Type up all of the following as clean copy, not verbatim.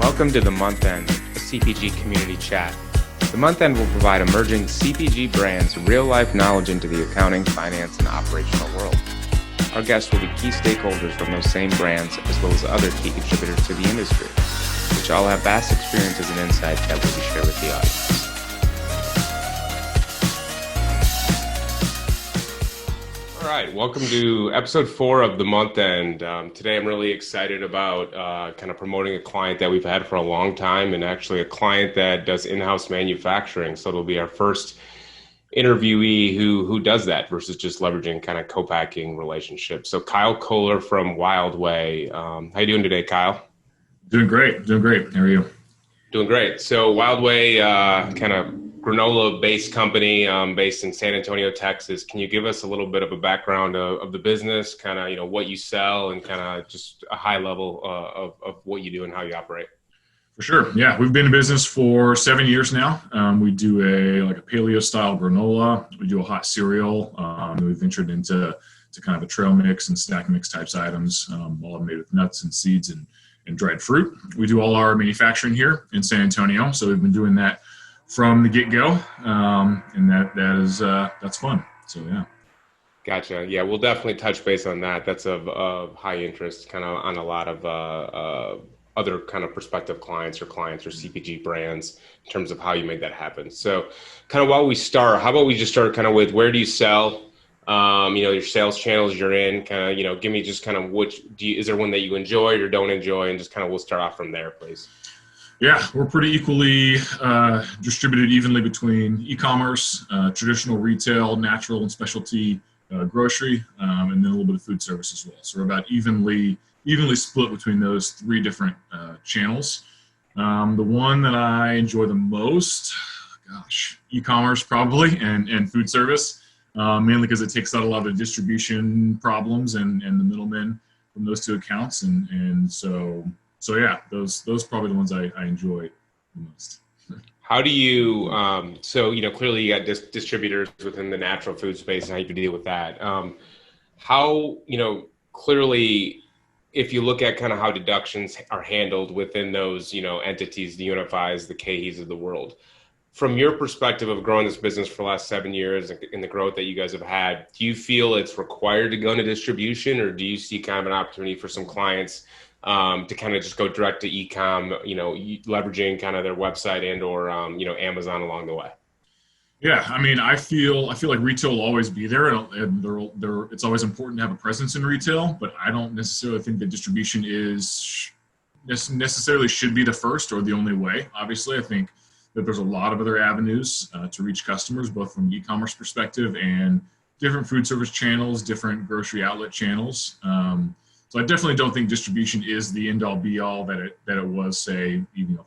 Welcome to the Month End, a CPG community chat. The Month End will provide emerging CPG brands real-life knowledge into the accounting, finance, and operational world. Our guests will be key stakeholders from those same brands, as well as other key contributors to the industry, which all have vast experiences and insights that will be shared with the audience. All right, welcome to episode 4 of the Month End. Today I'm really excited about kind of promoting a client that we've had for a long time, and actually a client that does in-house manufacturing. So it'll be our first interviewee who does that versus just leveraging kind of co-packing relationships. So Kyle Koehler from Wildway. How you doing today, Kyle? Doing great. How are you? Doing great. So Wildway, kind of granola-based company based in San Antonio, Texas. Can you give us a little bit of a background of the business, kind of what you sell, and kind of just a high level of what you do and how you operate? For sure. Yeah, we've been in business for 7 years now. We do a paleo-style granola. We do a hot cereal. We've ventured into kind of a trail mix and snack mix types items, all made with nuts and seeds and dried fruit. We do all our manufacturing here in San Antonio, so we've been doing that from the get-go, and that's fun. So yeah. Gotcha. Yeah, we'll definitely touch base on that. That's of high interest, kind of on a lot of other kind of prospective clients or CPG brands in terms of how you make that happen. So kind of while we start, how about we just start kind of with where do you sell? Your sales channels you're in, kind of, give me just kind of is there one that you enjoy or don't enjoy? And just kind of, we'll start off from there, please. Yeah, we're pretty equally distributed evenly between e-commerce, traditional retail, natural and specialty grocery, and then a little bit of food service as well. So we're about evenly split between those 3 different channels. The one that I enjoy the most, e-commerce probably, and food service, mainly because it takes out a lot of the distribution problems and the middlemen from those 2 accounts, and so yeah, those probably the ones I enjoy the most. How do you, clearly you got distributors within the natural food space and how you deal with that. Clearly, if you look at kind of how deductions are handled within those, entities, the Unifies, the KEs of the world, from your perspective of growing this business for the last 7 years and the growth that you guys have had, do you feel it's required to go into distribution, or do you see kind of an opportunity for some clients to kind of just go direct to e-com, leveraging kind of their website and or Amazon along the way? Yeah, I mean, I feel like retail will always be there, and it's always important to have a presence in retail. But I don't necessarily think that distribution necessarily should be the first or the only way. Obviously, I think that there's a lot of other avenues to reach customers, both from an e-commerce perspective and different food service channels, different grocery outlet channels. So I definitely don't think distribution is the end-all be-all that it was, say, 10,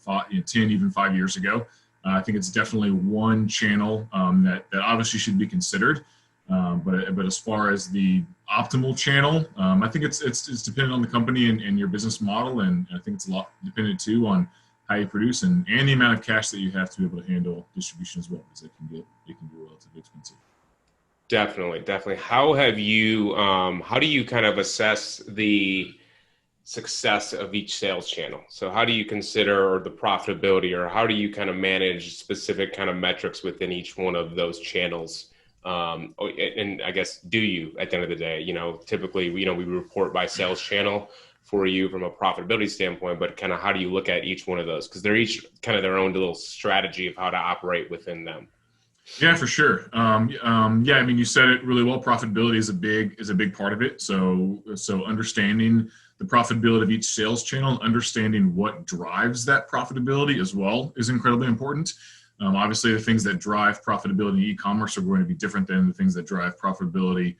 even 5 years ago. I think it's definitely one channel that obviously should be considered. But as far as the optimal channel, I think it's dependent on the company and your business model, and I think it's a lot dependent too on how you produce and the amount of cash that you have to be able to handle distribution as well, because it can be relatively expensive. Definitely. How do you kind of assess the success of each sales channel? So how do you consider the profitability, or how do you kind of manage specific kind of metrics within each one of those channels? And I guess, do you, at the end of the day, typically, we report by sales channel for you from a profitability standpoint, but kind of how do you look at each one of those? Because they're each kind of their own little strategy of how to operate within them. Yeah, for sure. I mean, you said it really well. Profitability is a big part of it. So understanding the profitability of each sales channel, understanding what drives that profitability as well is incredibly important. Obviously, the things that drive profitability in e-commerce are going to be different than the things that drive profitability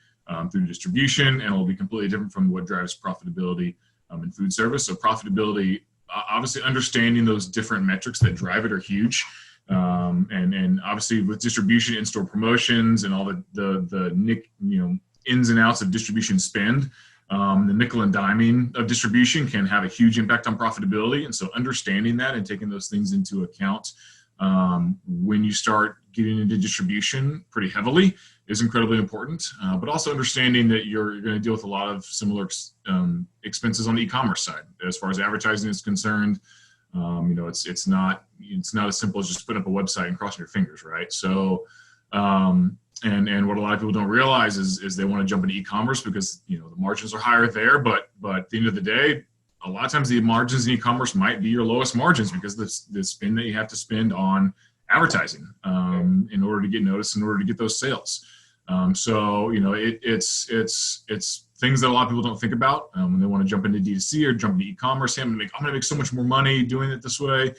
through distribution, and it will be completely different from what drives profitability in food service. So profitability, obviously understanding those different metrics that drive it are huge. And obviously with distribution, in-store promotions, and all the ins and outs of distribution spend, the nickel and diming of distribution can have a huge impact on profitability. And so understanding that and taking those things into account when you start getting into distribution pretty heavily is incredibly important. But also understanding that you're going to deal with a lot of similar expenses on the e-commerce side as far as advertising is concerned. It's not as simple as just putting up a website and crossing your fingers, right? So, and what a lot of people don't realize is they want to jump into e-commerce because the margins are higher there, but at the end of the day, a lot of times the margins in e-commerce might be your lowest margins because the spend that you have to spend on advertising in order to get noticed, in order to get those sales. So it's things that a lot of people don't think about when they want to jump into D2C or jump into e-commerce. Hey, I'm going to make so much more money doing it this way.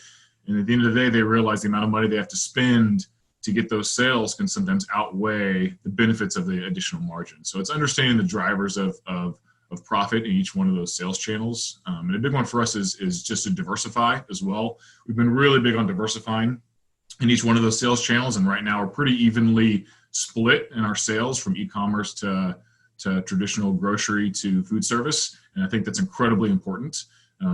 And at the end of the day, they realize the amount of money they have to spend to get those sales can sometimes outweigh the benefits of the additional margin. So it's understanding the drivers of profit in each one of those sales channels. And a big one for us is just to diversify as well. We've been really big on diversifying in each one of those sales channels. And right now we're pretty evenly split in our sales from e-commerce to traditional grocery to food service. And I think that's incredibly important.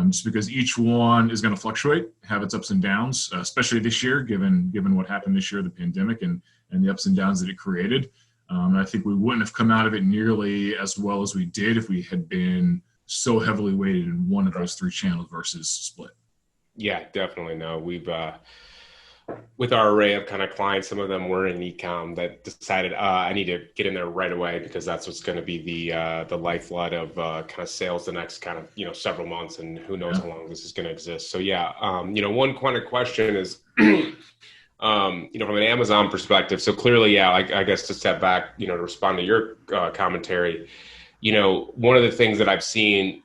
Just because each one is going to fluctuate, have its ups and downs, especially this year, given what happened this year, the pandemic and the ups and downs that it created. And I think we wouldn't have come out of it nearly as well as we did if we had been so heavily weighted in one of those three channels versus split. Yeah, definitely. No, we've with our array of kind of clients, some of them were in e-com that decided I need to get in there right away because that's what's going to be the lifeblood of kind of sales the next kind of several months, and who knows how long this is going to exist. So yeah, one kind of question is from an Amazon perspective. So clearly, yeah, I guess to step back, to respond to your commentary, one of the things that I've seen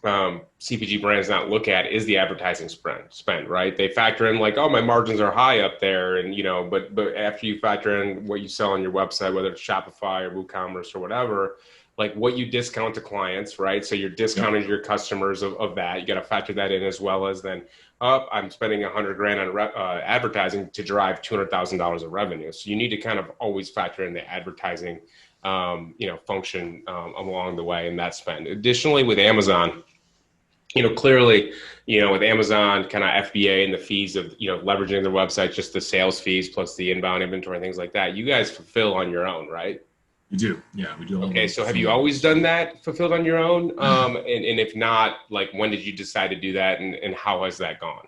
CPG brands not look at is the advertising spend, right? They factor in like, oh, my margins are high up there. And, but after you factor in what you sell on your website, whether it's Shopify or WooCommerce or whatever, like what you discount to clients, right? So you're discounting your customers of that. You got to factor that in, as well as then, I'm spending $100,000 on advertising to drive $200,000 of revenue. So you need to kind of always factor in the advertising, function along the way in that spend. Additionally, with Amazon, clearly, with Amazon kind of FBA and the fees of, leveraging their website, just the sales fees plus the inbound inventory, things like that, you guys fulfill on your own, right? We do. Yeah, we do. Okay. So have you always done that, fulfilled on your own? And if not, like, when did you decide to do that, and how has that gone?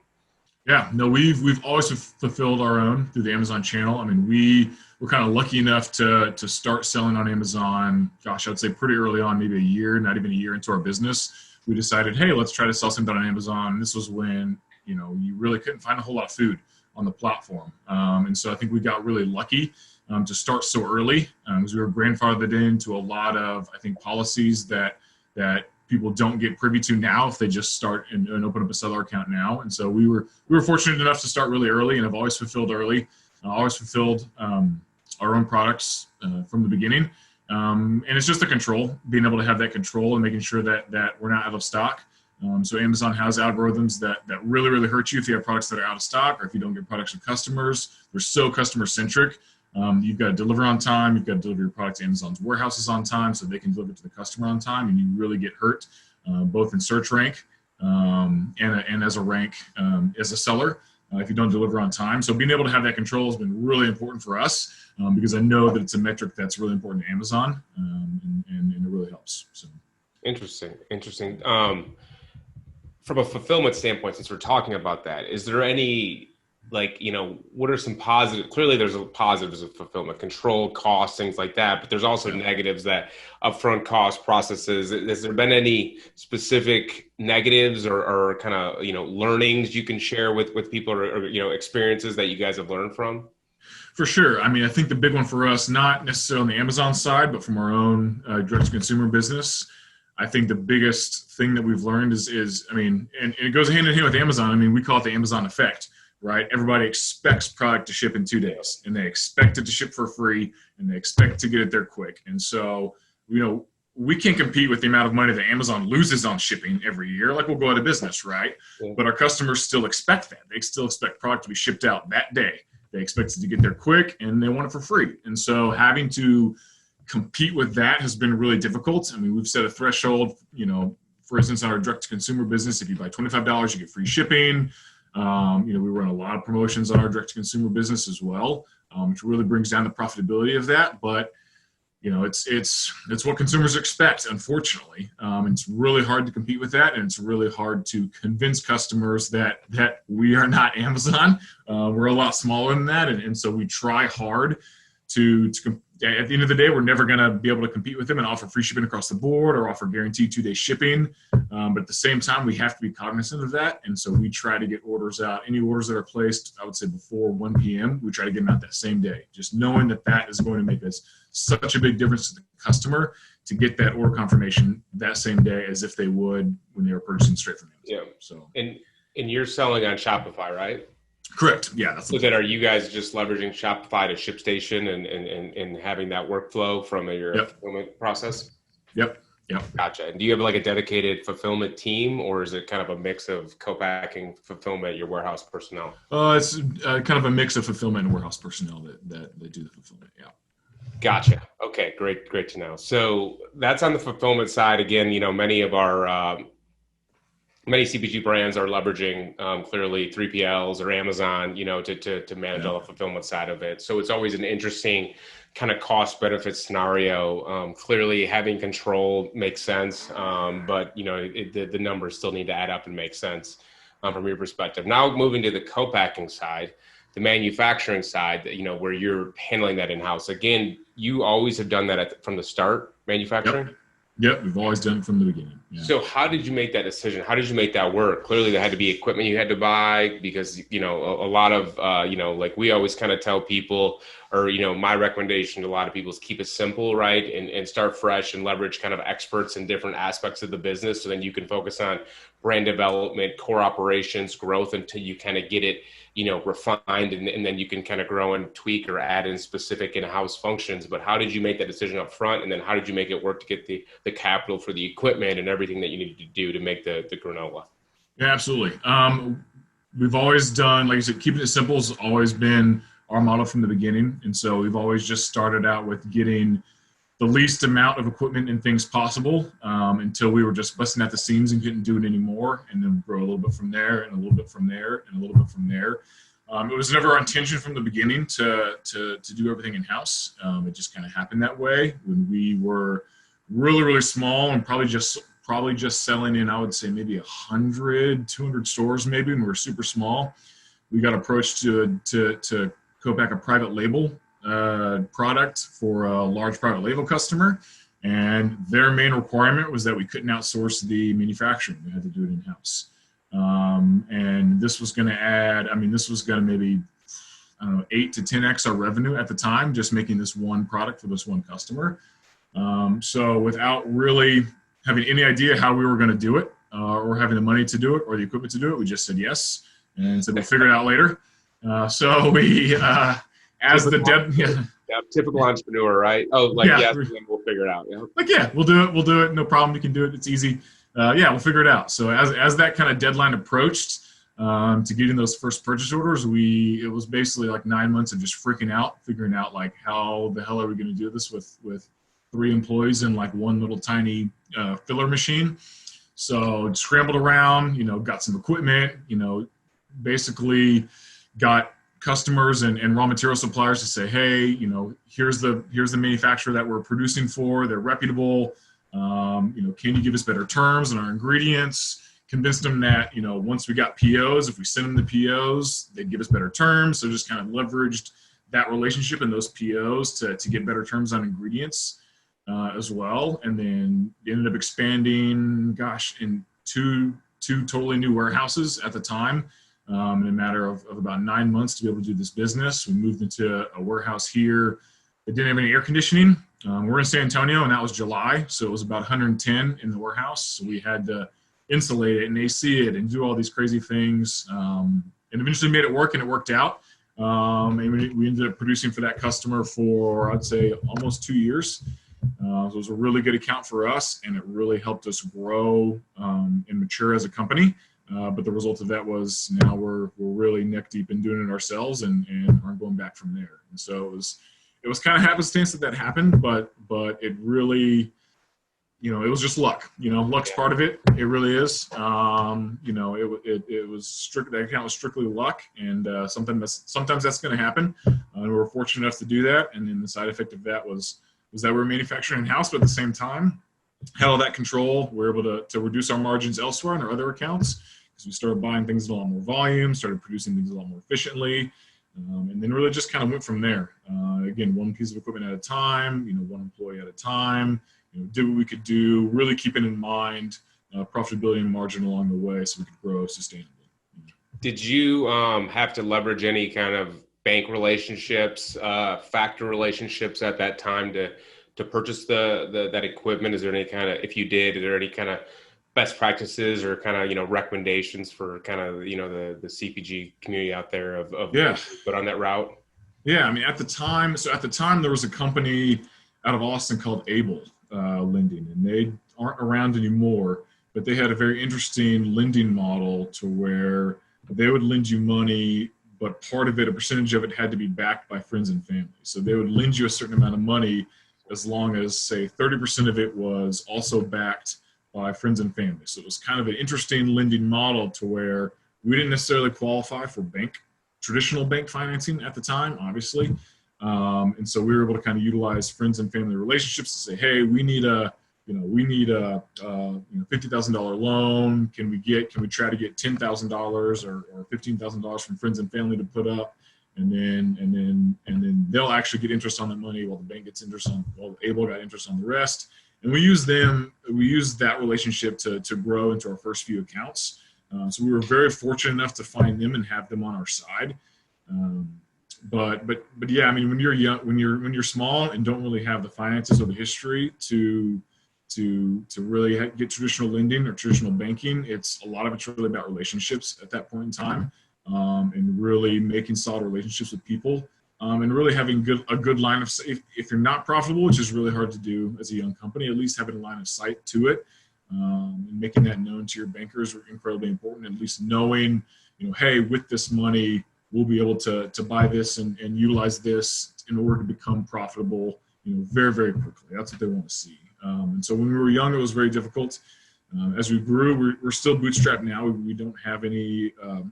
Yeah, no, we've always fulfilled our own through the Amazon channel. I mean, we were kind of lucky enough to start selling on Amazon, gosh, I would say pretty early on, maybe a year, not even a year into our business. We decided, hey, let's try to sell something on Amazon. This was when, you really couldn't find a whole lot of food on the platform. And so I think we got really lucky to start so early, because we were grandfathered into a lot of, I think, policies that people don't get privy to now if they just start and open up a seller account now. And so we were fortunate enough to start really early, and have always fulfilled early, always fulfilled our own products from the beginning. And it's just the control, being able to have that control and making sure that we're not out of stock. So Amazon has algorithms that really, really hurt you if you have products that are out of stock, or if you don't get products from customers. They're so customer centric. You've got to deliver on time. You've got to deliver your product to Amazon's warehouses on time so they can deliver it to the customer on time. And you really get hurt, both in search rank and as a rank as a seller if you don't deliver on time. So being able to have that control has been really important for us, because I know that it's a metric that's really important to Amazon, and it really helps. So Interesting. From a fulfillment standpoint, since we're talking about that, is there any, what are some positive? Clearly, there's a positives of fulfillment, control, cost, things like that. But there's also negatives, that upfront cost, processes. Has there been any specific negatives or kind of learnings you can share with people, or experiences that you guys have learned from? For sure. I mean, I think the big one for us, not necessarily on the Amazon side, but from our own direct-to-consumer business, I think the biggest thing that we've learned is, I mean, and it goes hand in hand with Amazon. I mean, we call it the Amazon effect, right? Everybody expects product to ship in 2 days, and they expect it to ship for free, and they expect to get it there quick. And so, we can't compete with the amount of money that Amazon loses on shipping every year. Like, we'll go out of business, right? Yeah. But our customers still expect that. They still expect product to be shipped out that day. They expect it to get there quick, and they want it for free. And so having to compete with that has been really difficult. I mean, we've set a threshold, for instance, on our direct-to-consumer business, if you buy $25, you get free shipping. We run a lot of promotions on our direct-to-consumer business as well, which really brings down the profitability of that. But it's what consumers expect, unfortunately. It's really hard to compete with that, and it's really hard to convince customers that we are not Amazon. We're a lot smaller than that, and so we try hard to at the end of the day, we're never going to be able to compete with them and offer free shipping across the board or offer guaranteed 2-day shipping. But at the same time, we have to be cognizant of that. And so we try to get orders out. Any orders that are placed, I would say before 1 p.m., we try to get them out that same day, just knowing that that is going to make us such a big difference to the customer to get that order confirmation that same day as if they would when they were purchasing straight from Amazon. Yeah. So, and you're selling on Shopify, right? Correct. Yeah. That's so then are you guys just leveraging Shopify to ShipStation and having that workflow from your fulfillment process? Yep. Gotcha. And do you have like a dedicated fulfillment team, or is it kind of a mix of co-packing, fulfillment, your warehouse personnel? It's kind of a mix of fulfillment and warehouse personnel that do the fulfillment. Yeah. Gotcha. Okay. Great to know. So that's on the fulfillment side. Again, many of our many CPG brands are leveraging clearly 3PLs or Amazon, to manage all the fulfillment side of it. So it's always an interesting kind of cost benefit scenario. Clearly having control makes sense, but the numbers still need to add up and make sense from your perspective. Now moving to the co-packing side, the manufacturing side, where you're handling that in-house. Again, you always have done that from the start, manufacturing? Yep, we've always done it from the beginning. Yeah. So how did you make that decision? How did you make that work? Clearly there had to be equipment you had to buy because, a lot of, like we always kind of tell people, or, my recommendation to a lot of people is keep it simple, right? And start fresh and leverage kind of experts in different aspects of the business. So then you can focus on brand development, core operations, growth until you kind of get it, refined, and then you can kind of grow and tweak or add in specific in-house functions. But how did you make that decision up front? And then how did you make it work to get the capital for the equipment and everything that you needed to do to make the granola? Yeah, absolutely. We've always done, like you said, keeping it simple has always been our model from the beginning. And so we've always just started out with getting the least amount of equipment and things possible until we were just busting at the seams and couldn't do it anymore, and then grow a little bit from there and a little bit from there and a little bit from there. It was never our intention from the beginning to do everything in-house. It just kind of happened that way when we were really, really small and probably just selling in, I would say maybe 100, 200 stores maybe when we were super small. We got approached to co-pack a private label product for a large private label customer, and their main requirement was that we couldn't outsource the manufacturing. We had to do it in-house. And this was going to maybe, 8 to 10x our revenue at the time, just making this one product for this one customer. So without really having any idea how we were going to do it, or having the money to do it or the equipment to do it, we just said yes and said we'll figure it out later. So we, typical entrepreneur, right? Yes, and then we'll figure it out. Yeah. We'll do it. No problem. You can do it. It's easy. We'll figure it out. So as that kind of deadline approached, to getting those first purchase orders, it was basically like 9 months of just figuring out like how the hell are we going to do this with 3 employees and like one little tiny filler machine. So scrambled around, got some equipment, basically got customers and raw material suppliers to say, hey, here's the manufacturer that we're producing for. They're reputable. Can you give us better terms on our ingredients? Convinced them that, once we got POs, if we send them the POs, they'd give us better terms. So just kind of leveraged that relationship and those POs to get better terms on ingredients as well. And then ended up expanding, in two totally new warehouses at the time. In a matter of about 9 months to be able to do this business. We moved into a warehouse here that didn't have any air conditioning. We're in San Antonio, and that was July, so it was about 110 in the warehouse. So we had to insulate it and AC it and do all these crazy things, and eventually made it work, and it worked out. And we ended up producing for that customer for, I'd say, almost 2 years. So it was a really good account for us, and it really helped us grow and mature as a company. But the result of that was now we're really neck deep in doing it ourselves and aren't going back from there. And so it was kind of happenstance that happened, but it really, it was just luck. Luck's part of it. It really is. It was strict. That account was strictly luck, and sometimes that's going to happen. And we were fortunate enough to do that. And then the side effect of that was was that we're manufacturing in-house, but at the same time, had all that control. We're able to reduce our margins elsewhere in our other accounts because we started buying things in a lot more volume, started producing things a lot more efficiently, and then really just kind of went from there. Again, one piece of equipment at a time, one employee at a time, did what we could do, really keeping in mind profitability and margin along the way so we could grow sustainably. Did you have to leverage any kind of bank relationships, factor relationships at that time to purchase that equipment? Is there any kind of, if you did, are there any kind of best practices or kind of recommendations for kind of the CPG community out there of Yeah. put on that route? Yeah, I mean at the time there was a company out of Austin called Able Lending, and they aren't around anymore, but they had a very interesting lending model to where they would lend you money, but part of it, a percentage of it, had to be backed by friends and family. So they would lend you a certain amount of money as long as, say, 30% of it was also backed by friends and family. So it was kind of an interesting lending model to where we didn't necessarily qualify for traditional bank financing at the time, obviously. And so we were able to kind of utilize friends and family relationships to say, hey, we need a $50,000 loan. Can we try to get $10,000 or $15,000 from friends and family to put up, and then they'll actually get interest on that money while the bank gets interest while Able got interest on the rest. And we used that relationship to grow into our first few accounts. So we were very fortunate enough to find them and have them on our side. But yeah, I mean, when you're young, when you're small and don't really have the finances or the history to really get traditional lending or traditional banking, a lot of it's really about relationships at that point in time, and really making solid relationships with people, and really having a good line of sight. If you're not profitable, which is really hard to do as a young company, at least having a line of sight to it, and making that known to your bankers are incredibly important. At least knowing, hey, with this money, we'll be able to buy this and utilize this in order to become profitable, very, very quickly. That's what they want to see. And so when we were young, it was very difficult. As we grew, we're still bootstrapped now. We don't have any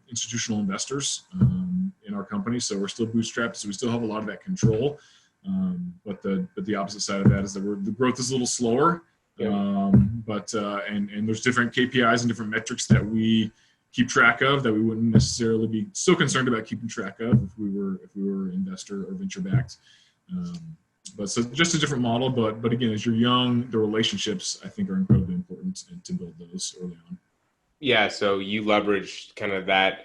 institutional investors in our company, so we're still bootstrapped. So we still have a lot of that control. But the opposite side of that is that the growth is a little slower. Yeah. And there's different KPIs and different metrics that we keep track of that we wouldn't necessarily be so concerned about keeping track of if we were investor or venture backed. But so just a different model. But again, as you're young, the relationships I think are incredibly important to build those early on. Yeah. So you leveraged kind of that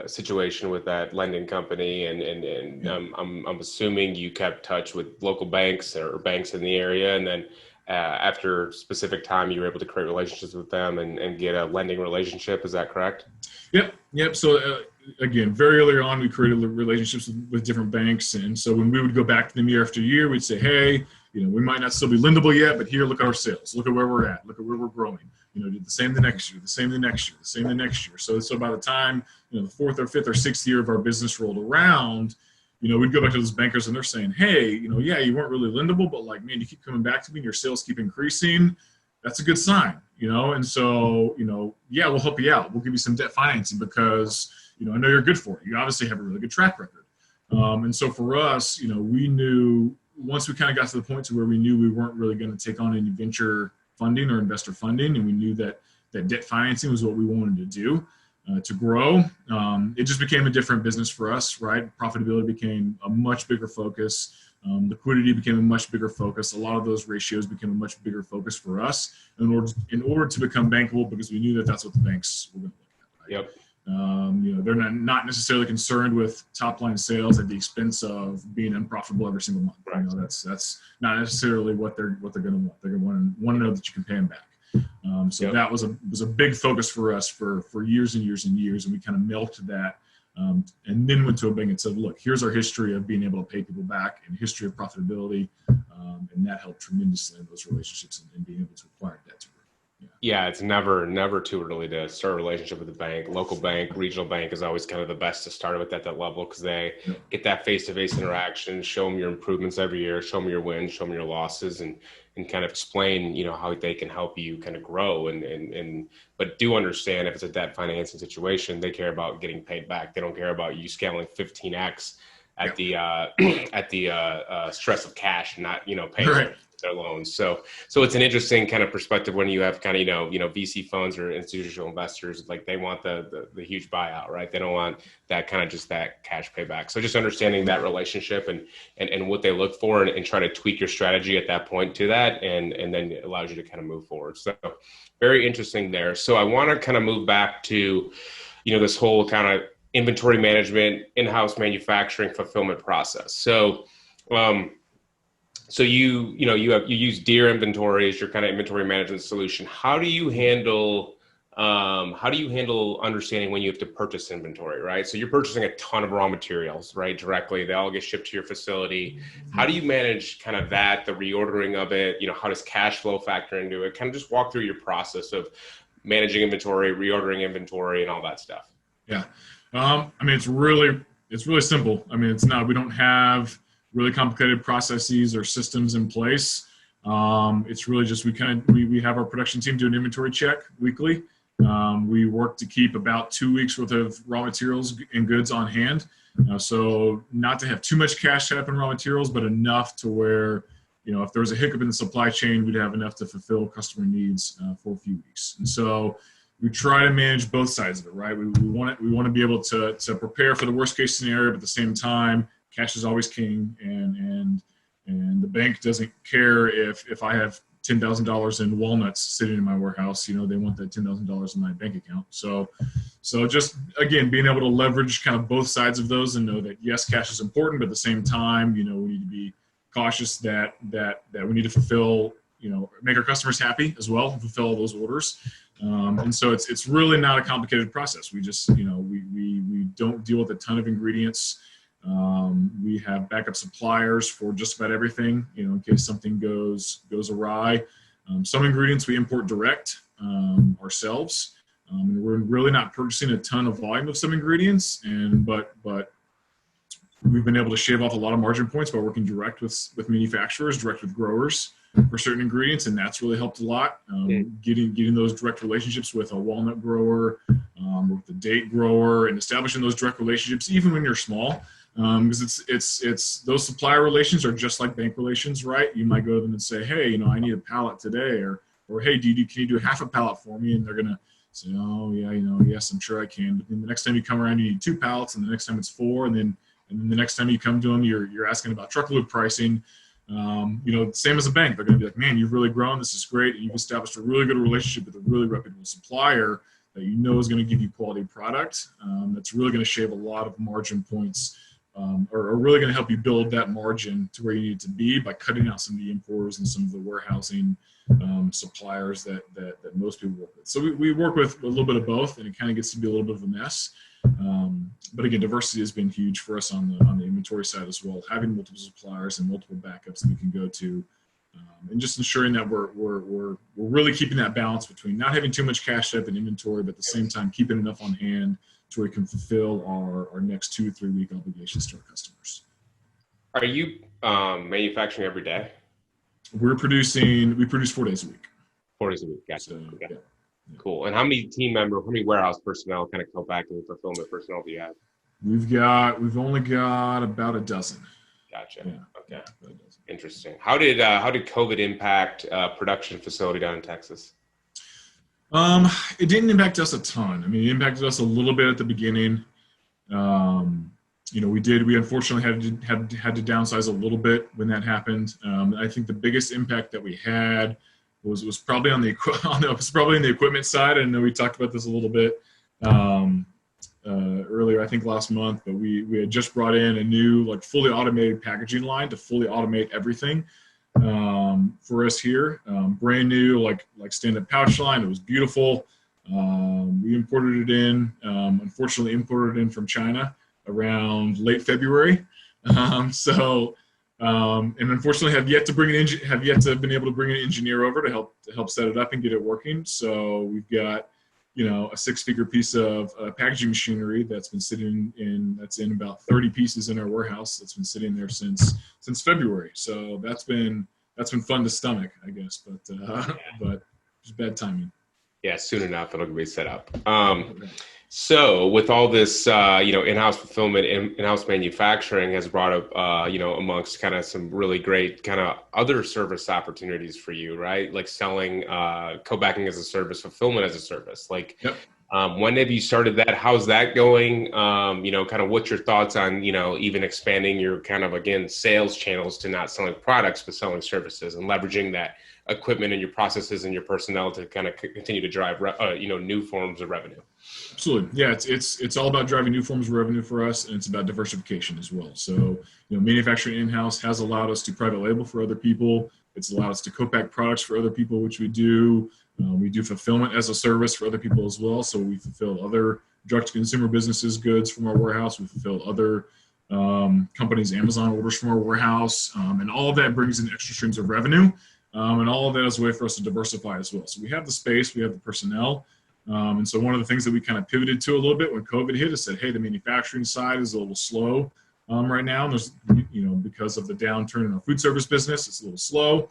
situation with that lending company, and yeah. I'm assuming you kept touch with local banks or banks in the area, and then after a specific time, you were able to create relationships with them and get a lending relationship. Is that correct? Yep. So again, very early on, we created relationships with different banks. And so when we would go back to them year after year, we'd say, hey, we might not still be lendable yet, but here, look at our sales. Look at where we're at. Look at where we're growing. Do the same the next year, the same the next year, the same the next year. So by the time, the fourth or fifth or sixth year of our business rolled around, we'd go back to those bankers and they're saying, hey, yeah, you weren't really lendable, but man, you keep coming back to me and your sales keep increasing. That's a good sign, and so, yeah, we'll help you out. We'll give you some debt financing because, I know you're good for it. You obviously have a really good track record. And so for us, we knew once we kind of got to the point to where we knew we weren't really going to take on any venture funding or investor funding, and we knew that debt financing was what we wanted to do. To grow, it just became a different business for us, right? Profitability became a much bigger focus. Liquidity became a much bigger focus. A lot of those ratios became a much bigger focus for us in order to become bankable, because we knew that that's what the banks were going to look at. Right? Yep. They're not necessarily concerned with top line sales at the expense of being unprofitable every single month. Right. That's not necessarily what they're going to want. They're going to want to know that you can pay them back. So yep. That was a big focus for us for years and years and years, and we kind of milked that, and then went to a bank and said, look, here's our history of being able to pay people back and history of profitability, and that helped tremendously in those relationships and being able to acquire debt to grow. Yeah, it's never too early to start a relationship with a bank. Local bank, regional bank is always kind of the best to start with at that level, because they get that face-to-face interaction, show them your improvements every year, show them your wins, show them your losses, and kind of explain, how they can help you kind of grow. But do understand, if it's a debt financing situation, they care about getting paid back. They don't care about you scaling 15x at the at the stress of cash, not paying Right. their loans. So it's an interesting kind of perspective when you have kind of VC funds or institutional investors, like they want the huge buyout, right? They don't want that kind of just that cash payback. So just understanding that relationship and what they look for, and try to tweak your strategy at that point to that, and then it allows you to kind of move forward. So very interesting there. So I want to kind of move back to this whole kind of inventory management, in-house manufacturing, fulfillment process. So you use Deer Inventory as your kind of inventory management solution. How do you handle understanding when you have to purchase inventory, right? So you're purchasing a ton of raw materials, right, directly. They all get shipped to your facility. How do you manage kind of that, the reordering of it? How does cash flow factor into it? Kind of just walk through your process of managing inventory, reordering inventory, and all that stuff. Yeah. I mean, it's really simple. I mean, we don't have really complicated processes or systems in place. It's really just we have our production team do an inventory check weekly. We work to keep about 2 weeks worth of raw materials and goods on hand. So not to have too much cash tied up in raw materials, but enough to where, if there was a hiccup in the supply chain, we'd have enough to fulfill customer needs for a few weeks. And so we try to manage both sides of it, right? We want to be able to prepare for the worst case scenario, but at the same time, cash is always king, and the bank doesn't care if I have $10,000 in walnuts sitting in my warehouse. They want that $10,000 in my bank account. So just again, being able to leverage kind of both sides of those, and know that yes, cash is important, but at the same time, we need to be cautious that we need to fulfill, make our customers happy as well, and fulfill all those orders. And so it's really not a complicated process. We just, we don't deal with a ton of ingredients. We have backup suppliers for just about everything, in case something goes awry. Some ingredients we import direct ourselves. And we're really not purchasing a ton of volume of some ingredients, but we've been able to shave off a lot of margin points by working direct with manufacturers, direct with growers for certain ingredients, and that's really helped a lot. Getting those direct relationships with a walnut grower, with a date grower, and establishing those direct relationships, even when you're small, because it's those supplier relations are just like bank relations, right? You might go to them and say, hey, I need a pallet today, or hey, can you do half a pallet for me? And they're gonna say, oh yeah, yes, I'm sure I can. But then the next time you come around, you need 2 pallets, and the next time it's 4, and then the next time you come to them, you're asking about truckload pricing. Same as a bank, they're going to be like, man, you've really grown. This is great. And you've established a really good relationship with a really reputable supplier that is going to give you quality product. That's really going to shave a lot of margin points, or really going to help you build that margin to where you need to be by cutting out some of the importers and some of the warehousing suppliers that most people work with. So we work with a little bit of both, and it kind of gets to be a little bit of a mess. But again, diversity has been huge for us on the inventory side as well, having multiple suppliers and multiple backups that we can go to, and just ensuring that we're really keeping that balance between not having too much cash up in inventory, but at the same time keeping enough on hand to where we can fulfill our next 2 or 3 week obligations to our customers. Are you manufacturing every day? We produce 4 days a week. 4 days a week. Gotcha. So, okay. Yeah. Cool. And how many how many warehouse personnel, kind of co-packing fulfillment personnel do you have? We've only got about a dozen. Gotcha. Yeah. Okay. Interesting. How did COVID impact production facility down in Texas? It didn't impact us a ton. I mean, it impacted us a little bit at the beginning. We unfortunately had to downsize a little bit when that happened. I think the biggest impact that we had was probably on the equipment side. I know we talked about this a little bit earlier, I think last month, but we had just brought in a new fully automated packaging line to fully automate everything for us here. Brand new stand-up pouch line. It was beautiful. We imported it in. Unfortunately, imported it in from China around late February. And unfortunately have yet to been able to bring an engineer over to help set it up and get it working. So we've got a 6-figure piece of packaging machinery that's been sitting in about 30 pieces in our warehouse that's been sitting there since February. So that's been fun to stomach, I guess, but just bad timing. Yeah, soon enough it'll be set up. So with all this, in-house fulfillment and in-house manufacturing has brought up, amongst kind of some really great kind of other service opportunities for you, right? Like selling, co-packing as a service, fulfillment as a service. Like, Yep. when have you started that? How's that going? Kind of what's your thoughts on, even expanding your kind of, again, sales channels to not selling products, but selling services and leveraging that equipment and your processes and your personnel to kind of continue to drive, new forms of revenue. Absolutely. Yeah, it's all about driving new forms of revenue for us, and it's about diversification as well. So, manufacturing in-house has allowed us to private label for other people. It's allowed us to co-pack products for other people, which we do. We do fulfillment as a service for other people as well. So we fulfill other direct-to-consumer businesses' goods from our warehouse. We fulfill other companies' Amazon orders from our warehouse, and all of that brings in extra streams of revenue. And all of that is a way for us to diversify as well. So we have the space, we have the personnel. And so one of the things that we kind of pivoted to a little bit when COVID hit is said, hey, the manufacturing side is a little slow right now. There's, because of the downturn in our food service business, it's a little slow.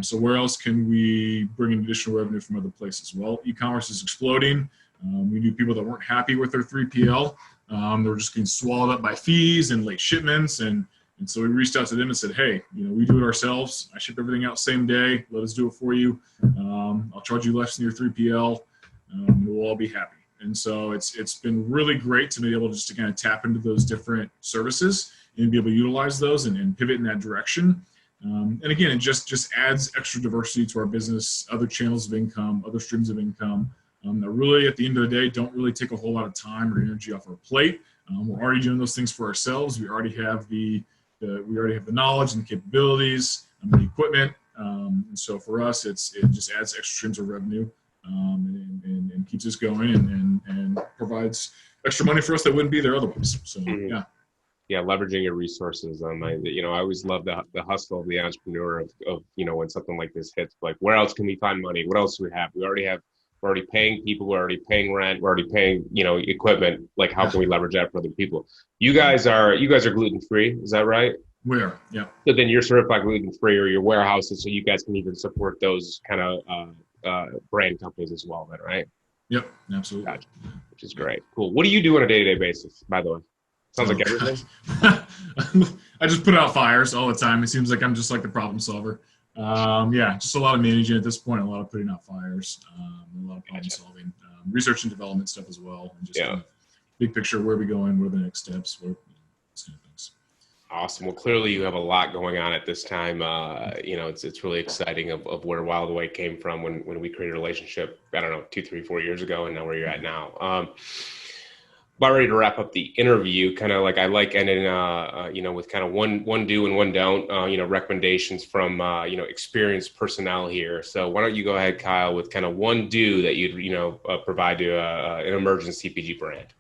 So where else can we bring in additional revenue from other places? Well, e-commerce is exploding. We knew people that weren't happy with their 3PL. They were just getting swallowed up by fees and late shipments. And so we reached out to them and said, hey, we do it ourselves. I ship everything out same day. Let us do it for you. I'll charge you less than your 3PL. We'll all be happy. And so it's been really great to be able just to kind of tap into those different services and be able to utilize those and pivot in that direction. And again, it just adds extra diversity to our business, other channels of income, other streams of income that really, at the end of the day, don't really take a whole lot of time or energy off our plate. We're already doing those things for ourselves. We already have the knowledge and the capabilities and the equipment. And so for us, it just adds extra streams of revenue. And keeps us going and provides extra money for us that wouldn't be there otherwise. So yeah, leveraging your resources. I always love the hustle of the entrepreneur of when something like this hits, like where else can we find money? What else do we have? We're already paying people. We're already paying rent. We're already paying equipment. Like how can we leverage that for other people? You guys are gluten free. Is that right? We are. Yeah. So then you're certified gluten free, or your warehouses, so you guys can even support those kind of brand companies as well, then, right? Yep, absolutely. Gotcha. Which is great. Cool. What do you do on a day-to-day basis, by the way? Sounds like everything. I just put out fires all the time. It seems like I'm just like the problem solver. Just a lot of managing at this point, a lot of putting out fires, a lot of problem solving, research and development stuff as well, and just kind of big picture, where are we going, what are the next steps, those kind of things. Awesome. Well, clearly you have a lot going on at this time. It's really exciting of where Wildway came from when we created a relationship, I don't know, 2, 3, 4 years ago, and now where you're at now. About ready to wrap up the interview. Kind of like I like ending, with kind of one do and one don't, recommendations from, experienced personnel here. So why don't you go ahead, Kyle, with kind of one do that you'd, provide to an emerging CPG brand?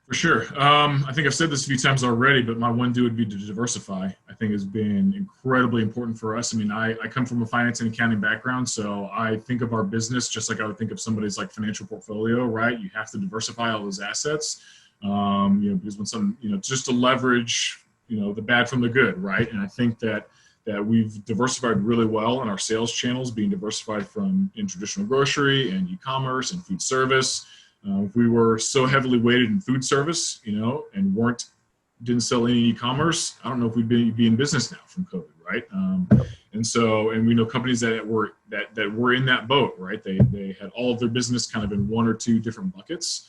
For sure. I think I've said this a few times already, but my one do would be to diversify. I think has been incredibly important for us. I mean, I come from a finance and accounting background, so I think of our business just like I would think of somebody's like financial portfolio, right? You have to diversify all those assets, because when some, just to leverage, the bad from the good, right? And I think that we've diversified really well in our sales channels, being diversified in traditional grocery and e-commerce and food service. If we were so heavily weighted in food service, and didn't sell any e-commerce, I don't know if we'd be in business now from COVID, right? And we know companies that were in that boat, right? They had all of their business kind of in one or two different buckets,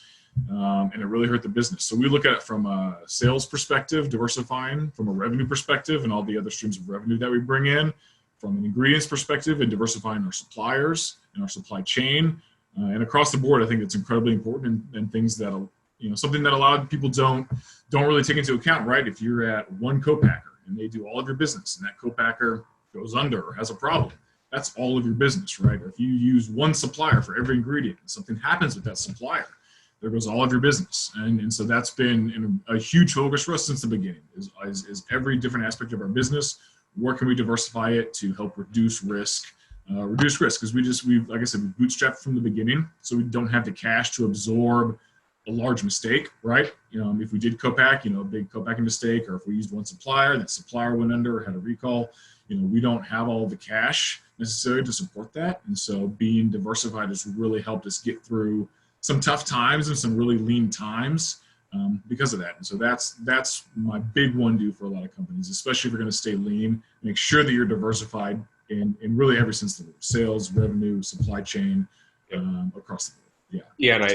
and it really hurt the business. So we look at it from a sales perspective, diversifying, from a revenue perspective, and all the other streams of revenue that we bring in, from an ingredients perspective, and diversifying our suppliers and our supply chain. And across the board, I think it's incredibly important and things that, something that a lot of people don't really take into account, right? If you're at one co-packer and they do all of your business and that co-packer goes under or has a problem, that's all of your business, right? Or if you use one supplier for every ingredient and something happens with that supplier, there goes all of your business. And so that's been a huge focus for us since the beginning is every different aspect of our business. Where can we diversify it to help reduce risk? Because we've like I said, we bootstrapped from the beginning, so we don't have the cash to absorb a large mistake, right? If we did co-pack, a big co-packing mistake, or if we used one supplier and that supplier went under or had a recall, we don't have all the cash necessary to support that. And so being diversified has really helped us get through some tough times and some really lean times because of that. And so that's my big one do for a lot of companies, especially if you're going to stay lean. Make sure that you're diversified in really every sense of the word: sales, revenue, supply chain, across the board. Yeah, and I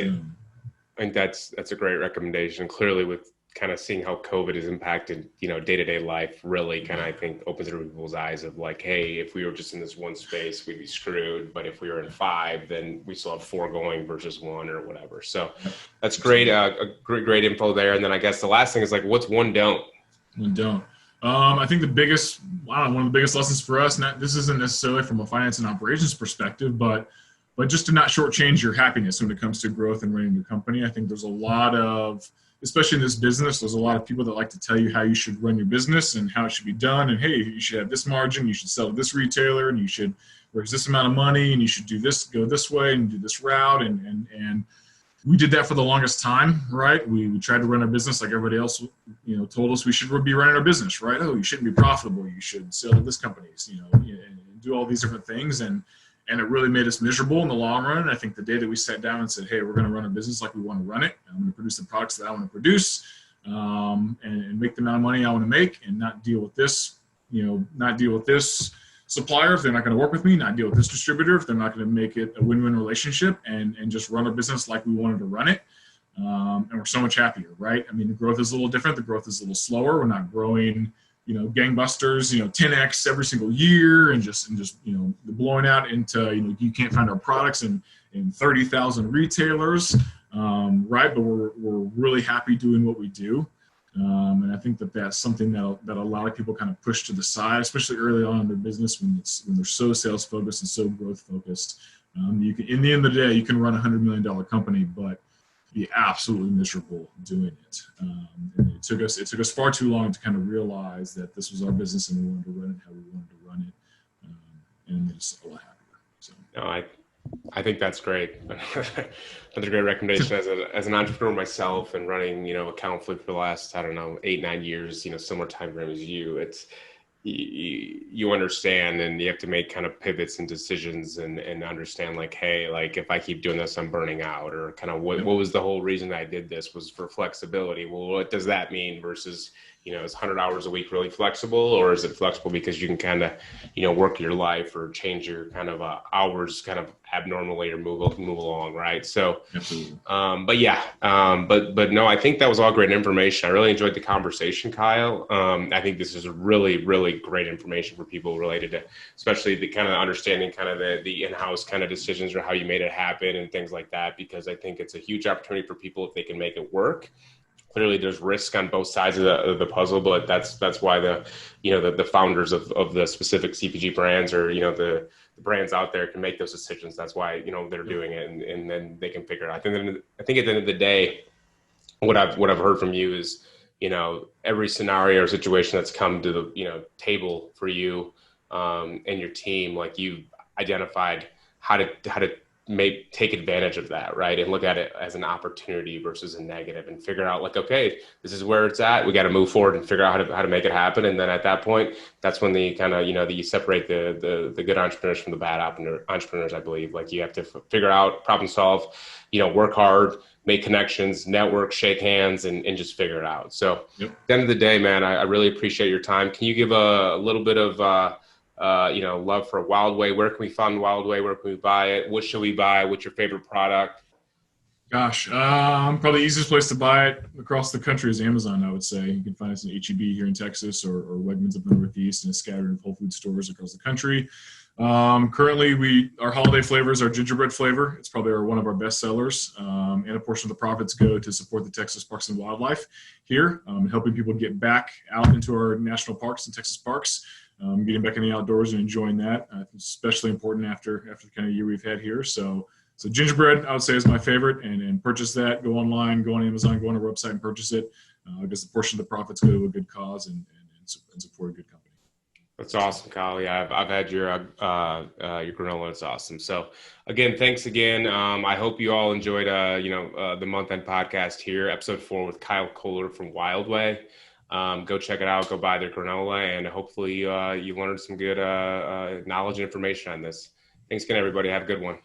think that's a great recommendation. Clearly, with kind of seeing how COVID has impacted, day-to-day life, really kind of, I think, opens up people's eyes of like, hey, if we were just in this one space, we'd be screwed. But if we were in 5, then we still have 4 going versus 1 or whatever. So that's great. A great info there. And then I guess the last thing is like, what's one don't? One don't. I think one of the biggest lessons for us, this isn't necessarily from a finance and operations perspective, but just to not shortchange your happiness when it comes to growth and running your company. I think there's a lot of, especially in this business, there's a lot of people that like to tell you how you should run your business and how it should be done. And hey, you should have this margin, you should sell to this retailer, and you should raise this amount of money, and you should do this, go this way, and do this route. And we did that for the longest time, right? We tried to run our business like everybody else, told us we should be running our business, right? Oh, you shouldn't be profitable. You should sell to this companies, and do all these different things. And it really made us miserable in the long run. And I think the day that we sat down and said, hey, we're going to run a business like we want to run it. I'm going to produce the products that I want to produce, and make the amount of money I want to make, and not deal with this, supplier if they're not going to work with me, not deal with this distributor if they're not going to make it a win-win relationship, and just run a business like we wanted to run it. And we're so much happier, right? I mean, the growth is a little different. The growth is a little slower. We're not growing gangbusters, 10x every single year, and just blowing out into, you can't find our products in 30,000 retailers, right? But we're really happy doing what we do. And I think that's something that a lot of people kind of push to the side, especially early on in their business when they're so sales focused and so growth focused. You can, in the end of the day, you can run $100 million company, but be absolutely miserable doing it. And it took us far too long to kind of realize that this was our business and we wanted to run it how we wanted to run it, and it made us a lot happier. So No, I think that's great. That's a great recommendation as an entrepreneur myself, and running, Accountfully for the last, 8-9 years, similar time frame as you. It's, you understand, and you have to make kind of pivots and decisions and understand like, hey, like if I keep doing this, I'm burning out, or kind of what was the whole reason I did this was for flexibility. Well, what does that mean versus, is 100 hours a week really flexible, or is it flexible because you can kind of, work your life or change your kind of hours kind of abnormally or move along, right? So, but no, I think that was all great information. I really enjoyed the conversation, Kyle. I think this is really, really great information for people related to, especially the kind of understanding kind of the in-house kind of decisions or how you made it happen and things like that, because I think it's a huge opportunity for people if they can make it work. Clearly there's risk on both sides of the puzzle, but that's why the founders of the specific CPG brands, or, the brands out there, can make those decisions. That's why, they're doing it, and then they can figure it out. I think at the end of the day, what I've heard from you is, every scenario or situation that's come to the, table for you, and your team, like you identified how to take advantage of that, right? And look at it as an opportunity versus a negative, and figure out like, okay, this is where it's at. We got to move forward and figure out how to make it happen. And then at that point, that's when the kind of, that you separate the good entrepreneurs from the bad entrepreneurs, I believe. Like you have to figure out, problem solve, work hard, make connections, network, shake hands, and just figure it out. So at the end of the day, man, I really appreciate your time. Can you give a little bit of, love for Wildway? Where can we find Wildway? Where can we buy it? What should we buy? What's your favorite product? Gosh, probably the easiest place to buy it across the country is Amazon, I would say. You can find us in H-E-B here in Texas, or Wegmans up in the Northeast, and scattered in Whole Food stores across the country. Currently, our holiday flavors are gingerbread flavor. It's probably one of our best sellers, and a portion of the profits go to support the Texas Parks and Wildlife here, helping people get back out into our national parks and Texas parks. Getting back in the outdoors and enjoying that, especially important after the kind of year we've had here. So gingerbread, I would say, is my favorite, and purchase that. Go online, go on Amazon, go on our website and purchase it, because the portion of the profits go to a good cause and support a good company. That's awesome, Kyle. Yeah, I've had your granola. It's awesome. So again, thanks again. I hope you all enjoyed the month end podcast here, episode 4 with Kyle Koehler from Wildway. Go check it out. Go buy their granola, and hopefully you learned some good knowledge and information on this. Thanks again, everybody. Have a good one.